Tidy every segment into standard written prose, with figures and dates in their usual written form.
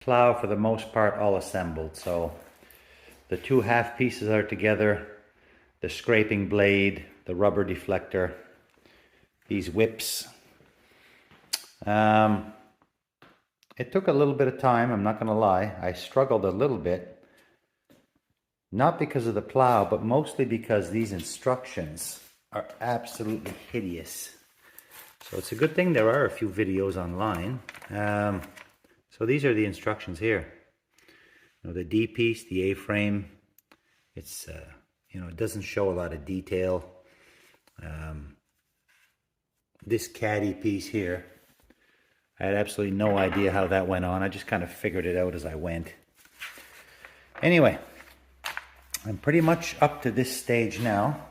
plow for the most part all assembled. So the two half pieces are together, the scraping blade, the rubber deflector, these whips. It took a little bit of time, I'm not going to lie. I struggled a little bit, not because of the plow, but mostly because these instructions are absolutely hideous. So it's a good thing there are a few videos online. So these are the instructions here. You know, the D piece, the A-frame. It's you know, it doesn't show a lot of detail. This caddy piece here, I had absolutely no idea how that went on. I just kind of figured it out as I went. Anyway, I'm pretty much up to this stage now.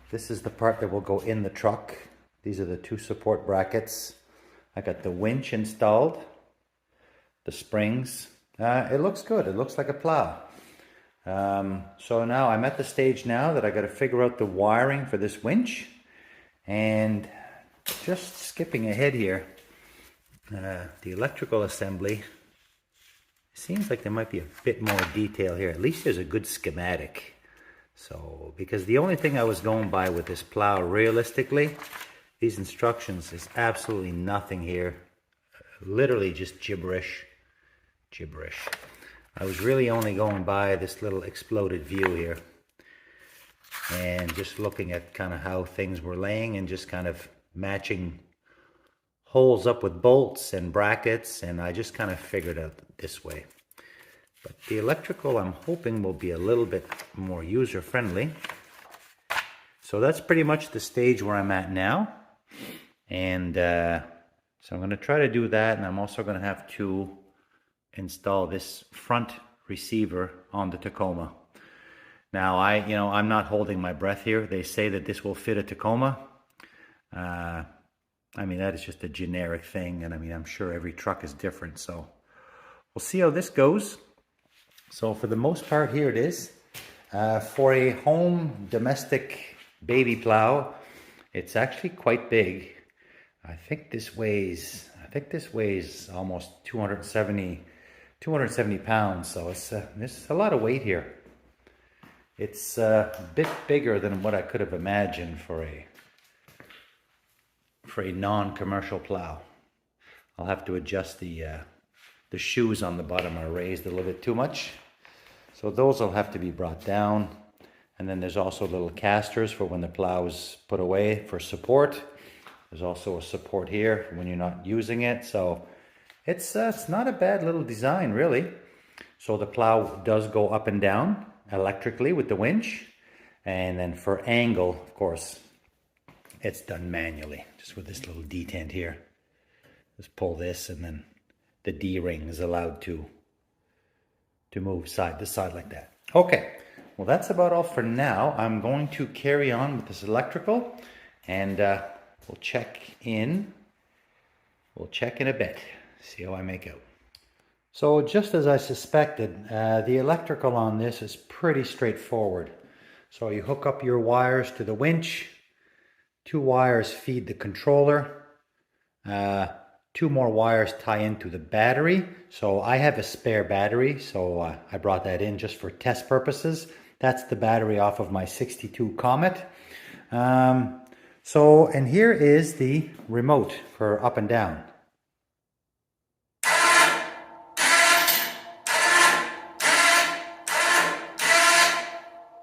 This is the part that will go in the truck. These are the two support brackets. I got the winch installed, the springs. It looks good. It looks like a plow. So now I'm at the stage now that I got to figure out the wiring for this winch. And just skipping ahead here, the electrical assembly, seems like there might be a bit more detail here. At least there's a good schematic. So, because the only thing I was going by with this plow, realistically, these instructions is absolutely nothing here. Literally just gibberish. I was really only going by this little exploded view here. And just looking at kind of how things were laying and just kind of matching holes up with bolts and brackets, and I just kind of figured out this way. But the electrical, I'm hoping, will be a little bit more user-friendly. So that's pretty much the stage where I'm at now. And so I'm going to try to do that, and I'm also going to have to install this front receiver on the Tacoma. Now, I'm not holding my breath here. They say that this will fit a Tacoma. I mean, that is just a generic thing, and I mean, I'm sure every truck is different, so we'll see how this goes. So for the most part, here it is. For a home domestic baby plow, it's actually quite big. I think this weighs almost 270 pounds, so there's a lot of weight here. It's a bit bigger than what I could have imagined for a non-commercial plow. I'll have to adjust the shoes on the bottom are raised a little bit too much. So those will have to be brought down. And then there's also little casters for when the plow is put away for support. There's also a support here when you're not using it. So it's not a bad little design, really. So the plow does go up and down electrically with the winch. And then for angle, of course, it's done manually, just with this little detent here. Just pull this, and then the D-ring is allowed to move side to side like that. Okay, well, that's about all for now. I'm going to carry on with this electrical, and we'll check in a bit, see how I make out. So just as I suspected, the electrical on this is pretty straightforward. So you hook up your wires to the winch. 2 wires feed the controller. 2 more wires tie into the battery. So I have a spare battery, so I brought that in just for test purposes. That's the battery off of my 62 Comet. And here is the remote for up and down.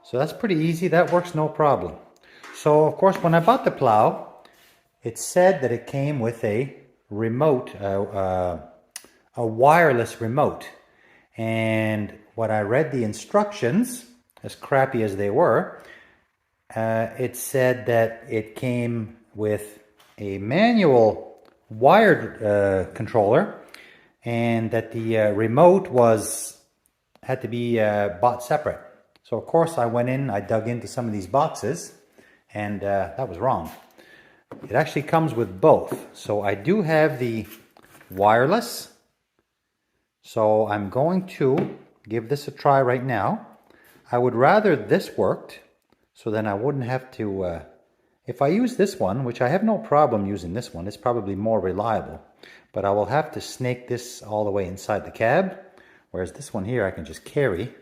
So that's pretty easy, that works no problem. So of course, when I bought the plow, it said that it came with a remote, a wireless remote. And when I read the instructions, as crappy as they were, it said that it came with a manual wired controller, and that the remote had to be bought separate. So of course I went in, I dug into some of these boxes, and that was wrong. It actually comes with both. So I do have the wireless. So I'm going to give this a try right now. I would rather this worked, so then I wouldn't have to If I use this one, which I have no problem using this one, it's probably more reliable, but I will have to snake this all the way inside the cab, whereas this one here I can just carry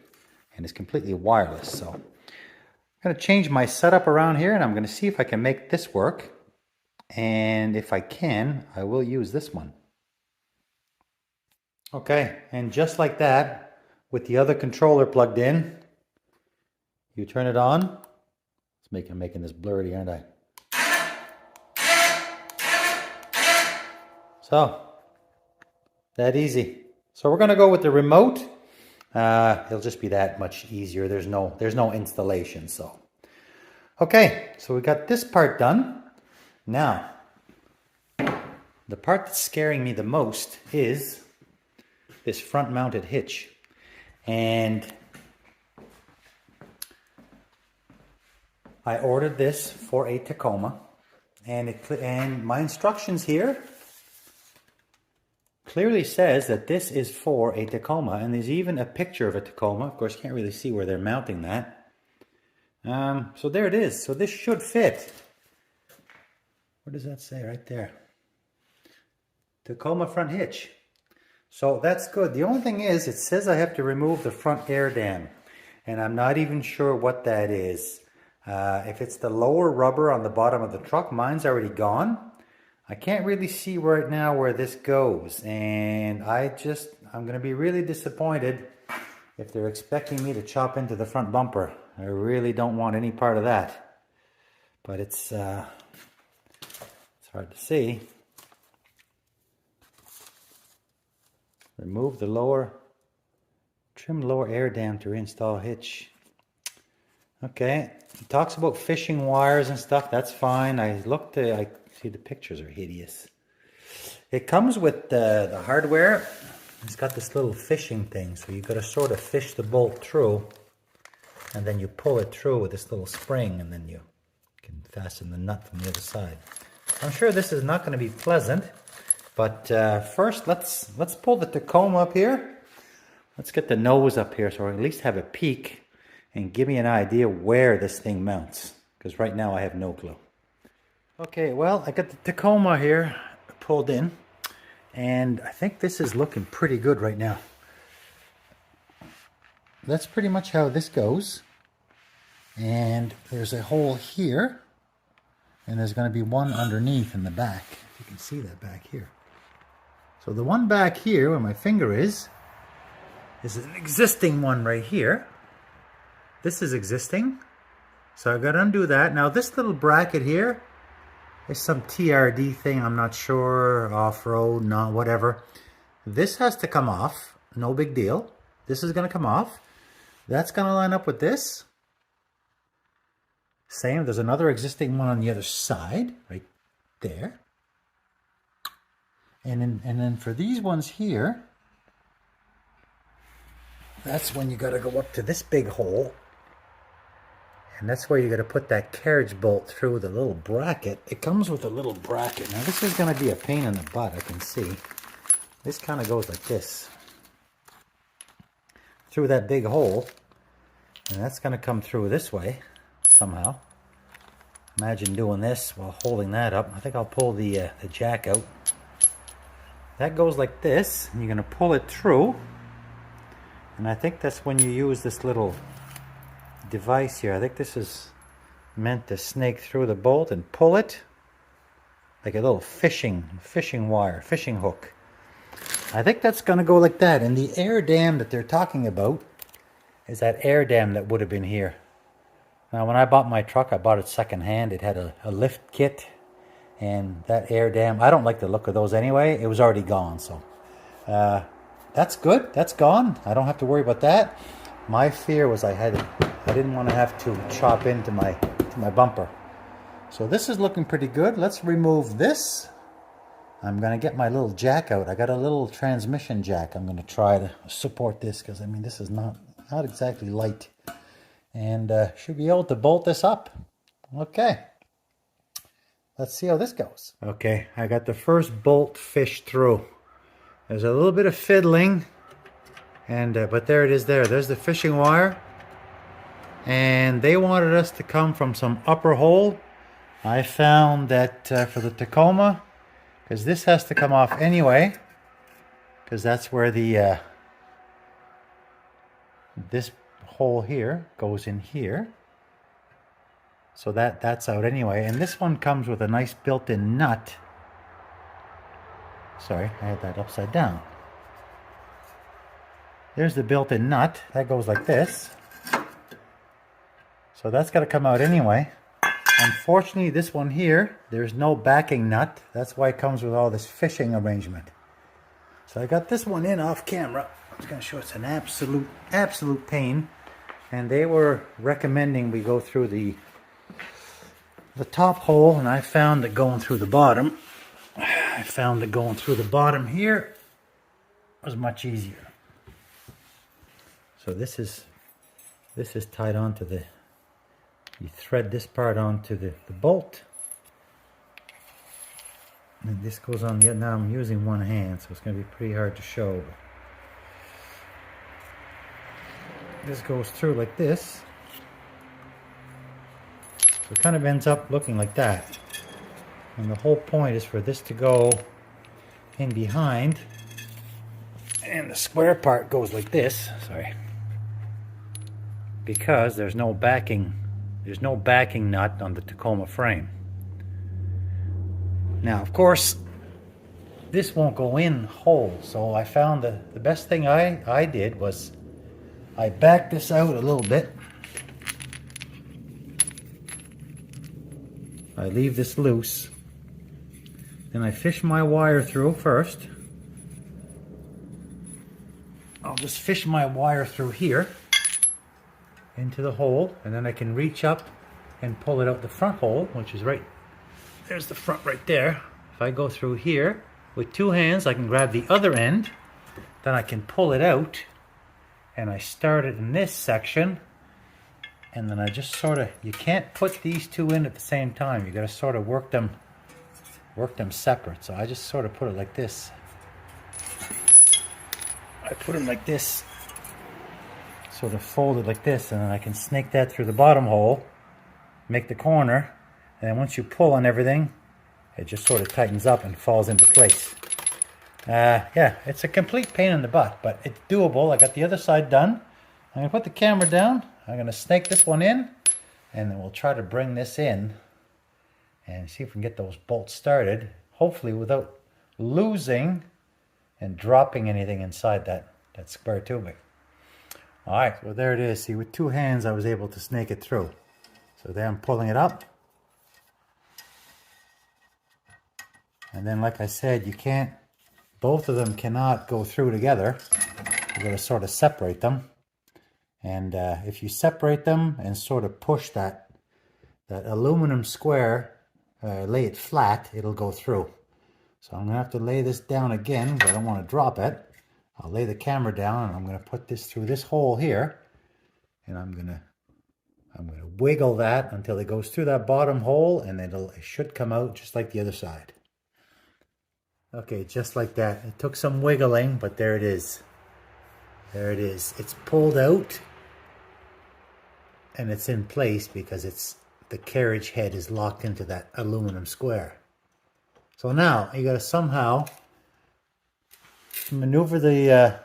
and it's completely wireless. So I'm going to change my setup around here and I'm going to see if I can make this work. And if I can, I will use this one. Okay, and just like that, with the other controller plugged in, you turn it on. I'm making this blurry, aren't I? So, that easy. So we're going to go with the remote. It'll just be that much easier. There's no installation. So, okay, so we got this part done. Now, the part that's scaring me the most is this front-mounted hitch. And I ordered this for a Tacoma, and my instructions here clearly says that this is for a Tacoma, and there's even a picture of a Tacoma. Of course, you can't really see where they're mounting that. So there it is. So this should fit. What does that say right there? Tacoma front hitch. So that's good. The only thing is, it says I have to remove the front air dam, and I'm not even sure what that is. If it's the lower rubber on the bottom of the truck, mine's already gone. I can't really see right now where this goes, and I'm going to be really disappointed if they're expecting me to chop into the front bumper. I really don't want any part of that, but it's hard to see. Remove the trim lower air dam to reinstall hitch. Okay, it talks about fishing wires and stuff. That's fine. I see the pictures are hideous. It comes with the hardware. It's got this little fishing thing, so you've got to sort of fish the bolt through, and then you pull it through with this little spring, and then you can fasten the nut from the other side. I'm sure this is not going to be pleasant, but first let's pull the Tacoma up here. Let's get the nose up here so I at least have a peek and give me an idea where this thing mounts, because right now I have no clue. Okay, well, I got the Tacoma here pulled in, and I think this is looking pretty good right now. That's pretty much how this goes. And there's a hole here, and there's going to be one underneath in the back. If you can see that back here. So the one back here where my finger is an existing one right here. This is existing. So I've got to undo that. Now this little bracket here is some TRD thing. I'm not sure. Off-road, not whatever. This has to come off. No big deal. This is going to come off. That's going to line up with this. Same. There's another existing one on the other side. Right there. And then for these ones here, that's when you got to go up to this big hole. And that's where you got to put that carriage bolt through the little bracket. It comes with a little bracket. Now this is going to be a pain in the butt, I can see. This kind of goes like this. Through that big hole. And that's going to come through this way somehow. Imagine doing this while holding that up. I think I'll pull the jack out. That goes like this. And you're going to pull it through. And I think that's when you use this little device here. I think this is meant to snake through the bolt and pull it like a little fishing wire, fishing hook. I think that's going to go like that. And the air dam that they're talking about is that air dam that would have been here. Now when I bought my truck, I bought it secondhand. It had a lift kit, and that air dam, I don't like the look of those anyway. It was already gone, so that's good. That's gone. I don't have to worry about that. My fear was I didn't want to have to chop into my bumper. So this is looking pretty good. Let's remove this. I'm going to get my little jack out. I got a little transmission jack. I'm going to try to support this because, I mean, this is not exactly light. And should be able to bolt this up. Okay. Let's see how this goes. Okay, I got the first bolt fished through. There's a little bit of fiddling. But there it is there. There's the fishing wire. And they wanted us to come from some upper hole I found that for the Tacoma, because this has to come off anyway, because that's where the this hole here goes in here. So that's out anyway. And this one comes with a nice built-in nut. Sorry, I had that upside down. There's the built-in nut. That goes like this. So that's got to come out anyway. Unfortunately, this one here, there's no backing nut. That's why it comes with all this fishing arrangement. So I got this one in off camera. I'm just going to show it's an absolute pain. And they were recommending we go through the top hole, and I found that going through the bottom. I found that going through the bottom here was much easier. So this is tied onto the, you thread this part onto the bolt. And this goes on the other. Now I'm using one hand, so it's going to be pretty hard to show. This goes through like this. So it kind of ends up looking like that. And the whole point is for this to go in behind. And the square part goes like this. Sorry. Because there's no backing nut on the Tacoma frame. Now, of course, this won't go in whole. So I found the best thing I did was I backed this out a little bit. I leave this loose. Then I fish my wire through first. I'll just fish my wire through here into the hole, and then I can reach up and pull it out the front hole, which is right, there's the front right there. If I go through here with two hands, I can grab the other end, then I can pull it out, and I start it in this section, and then I just sort of, you can't put these two in at the same time. You got to sort of work them separate. So I just sort of put it like this. I put them like this, sort of folded like this, and then I can snake that through the bottom hole, make the corner, and then once you pull on everything, it just sort of tightens up and falls into place. Yeah, it's a complete pain in the butt, but it's doable. I got the other side done. I'm going to put the camera down. I'm going to snake this one in, and then we'll try to bring this in and see if we can get those bolts started, hopefully without losing and dropping anything inside that square tubing. All right, so there it is. See, with two hands I was able to snake it through. So there I'm pulling it up. And then, like I said, you can't, both of them cannot go through together. You've got to sort of separate them. And if you separate them and sort of push that aluminum square, lay it flat, it'll go through. So I'm going to have to lay this down again, but I don't want to drop it. I'll lay the camera down, and I'm going to put this through this hole here. And I'm going to wiggle that until it goes through that bottom hole, and it should come out just like the other side. Okay, just like that. It took some wiggling, but there it is. There it is. It's pulled out, and it's in place because the carriage head is locked into that aluminum square. So now you got to somehow maneuver the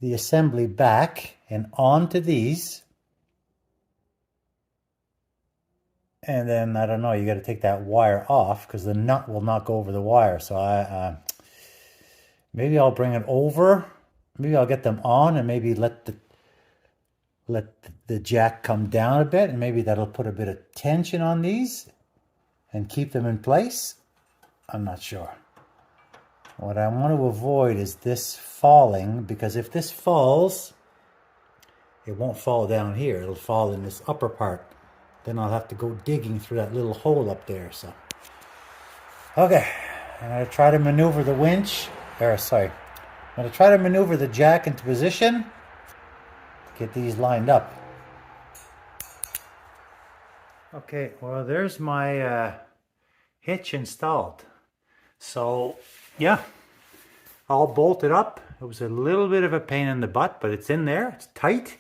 assembly back and onto these, and then I don't know, you got to take that wire off because the nut will not go over the wire. So maybe I'll bring it over. Maybe I'll get them on and maybe let the jack come down a bit, and maybe that'll put a bit of tension on these and keep them in place. I'm not sure. What I want to avoid is this falling, because if this falls, it won't fall down here. It'll fall in this upper part. Then I'll have to go digging through that little hole up there. So, okay, I'm going to try to maneuver the winch. I'm going to try to maneuver the jack into position to get these lined up. Okay, well, there's my hitch installed. So, yeah, all bolted up. It was a little bit of a pain in the butt, but it's in there. It's tight,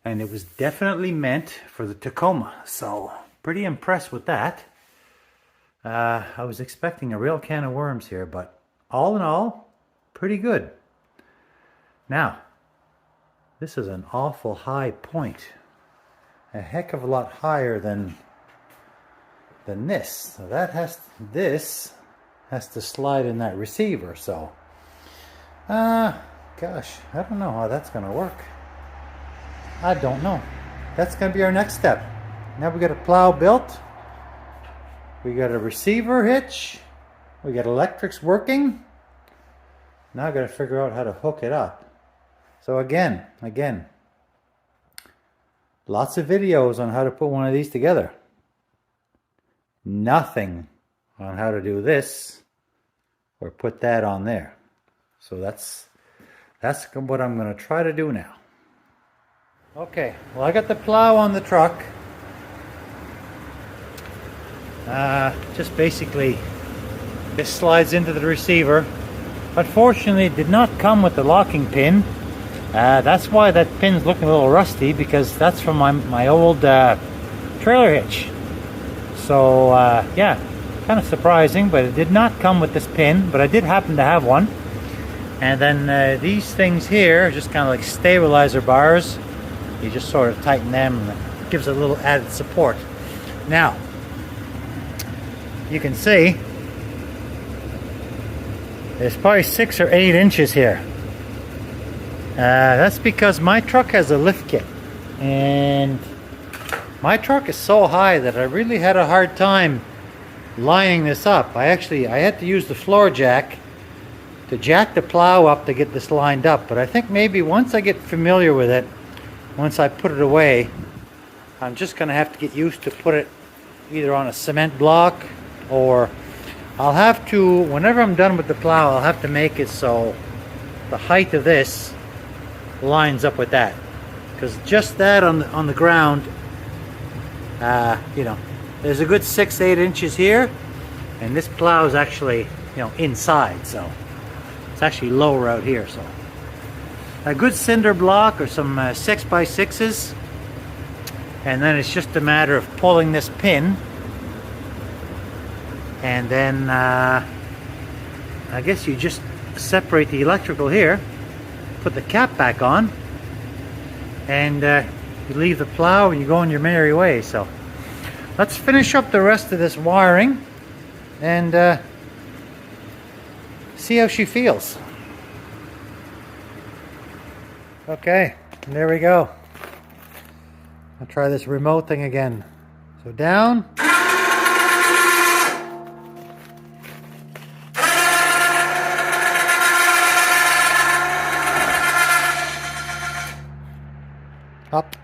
and it was definitely meant for the Tacoma. So pretty impressed with that. I was expecting a real can of worms here, but all in all, pretty good. Now, this is an awful high point. A heck of a lot higher than this. So this has to slide in that receiver. So, gosh, I don't know how that's gonna work. I don't know. That's gonna be our next step. Now we got a plow built. We got a receiver hitch. We got electrics working. Now I gotta figure out how to hook it up. So again, lots of videos on how to put one of these together. Nothing on how to do this or put that on there. So that's what I'm going to try to do now. Okay, well I got the plow on the truck. Just basically this slides into the receiver. Unfortunately it did not come with the locking pin. That's why that pin's looking a little rusty, because that's from my old trailer hitch. So yeah, kind of surprising, but it did not come with this pin, but I did happen to have one. And then these things here are just kind of like stabilizer bars. You just sort of tighten them and it gives a little added support. Now, you can see there's probably 6 or 8 inches here. That's because my truck has a lift kit, and my truck is so high that I really had a hard time lining this up. I had to use the floor jack to jack the plow up to get this lined up, but I think maybe once I get familiar with it, once I put it away, I'm just gonna have to get used to put it either on a cement block, or I'll have to, whenever I'm done with the plow, I'll have to make it so the height of this lines up with that, because just that on the ground, you know, there's a good 6-8 inches here, and this plow is actually, you know, inside, so it's actually lower out here. So a good cinder block or some 6x6s, and then it's just a matter of pulling this pin, and then I guess you just separate the electrical here, put the cap back on, and you leave the plow and you go on your merry way. So let's finish up the rest of this wiring and see how she feels. Okay, there we go. I'll try this remote thing again. So down. Up.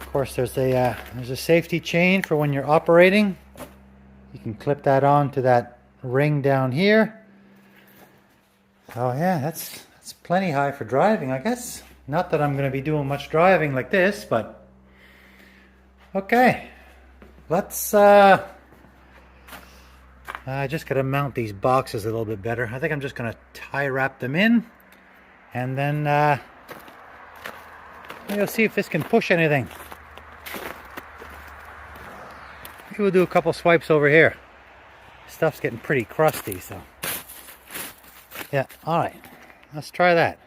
Of course, there's a safety chain for when you're operating. You can clip that on to that ring down here. Oh yeah, that's plenty high for driving, I guess. Not that I'm going to be doing much driving like this, but okay. Let's I just got to mount these boxes a little bit better. I think I'm just going to tie wrap them in, and then we'll see if this can push anything. Maybe we'll do a couple swipes over here. Stuff's getting pretty crusty, so yeah. All right, let's try that.